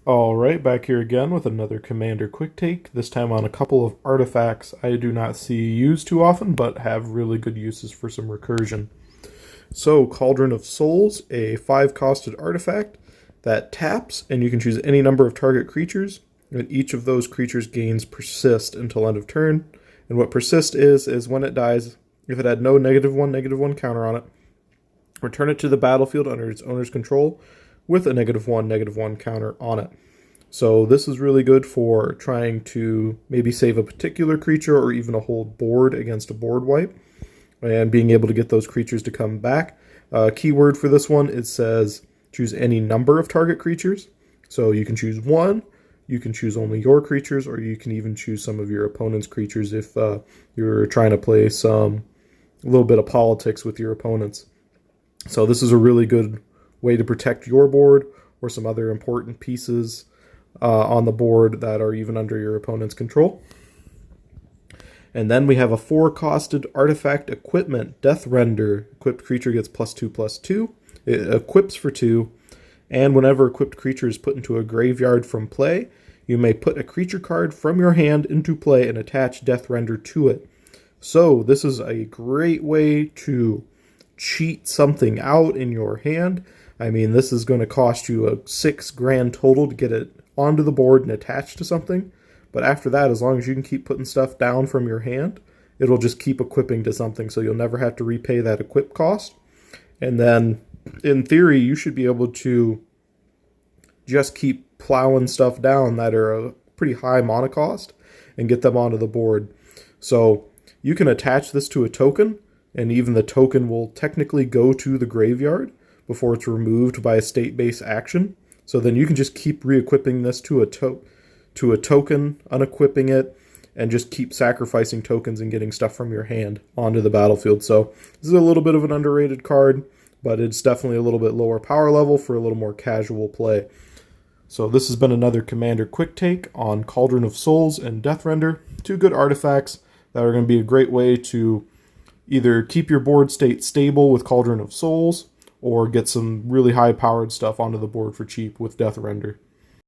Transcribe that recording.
Alright, back here again with another Commander Quick Take, this time on a couple of artifacts I do not see used too often, but have really good uses for some recursion. So, Cauldron of Souls, a 5-costed artifact that taps, and you can choose any number of target creatures, and each of those creatures gains Persist until end of turn. And what Persist is when it dies, if it had no -1/-1 counter on it, return it to the battlefield under its owner's control with a -1/-1 counter on it. So this is really good for trying to maybe save a particular creature or even a whole board against a board wipe and being able to get those creatures to come back. Keyword for this one, it says choose any number of target creatures. So you can choose one, you can choose only your creatures, or you can even choose some of your opponent's creatures if you're trying to play a little bit of politics with your opponents. So this is a really good way to protect your board or some other important pieces on the board that are even under your opponent's control. And then we have a 4-costed artifact equipment, Deathrender. Equipped creature gets +2/+2. It equips for 2, and whenever equipped creature is put into a graveyard from play, you may put a creature card from your hand into play and attach Deathrender to it. So this is a great way to cheat something out in your hand. I mean, this is going to cost you a 6 grand total to get it onto the board and attached to something. But after that, as long as you can keep putting stuff down from your hand, it'll just keep equipping to something, so you'll never have to repay that equip cost. And then, in theory, you should be able to just keep plowing stuff down that are a pretty high mana cost and get them onto the board. So you can attach this to a token, and even the token will technically go to the graveyard before it's removed by a state-based action. So then you can just keep re-equipping this to a token, unequipping it, and just keep sacrificing tokens and getting stuff from your hand onto the battlefield. So this is a little bit of an underrated card, but it's definitely a little bit lower power level for a little more casual play. So this has been another Commander Quick Take on Cauldron of Souls and Deathrender. 2 good artifacts that are going to be a great way to either keep your board state stable with Cauldron of Souls, or get some really high-powered stuff onto the board for cheap with Deathrender.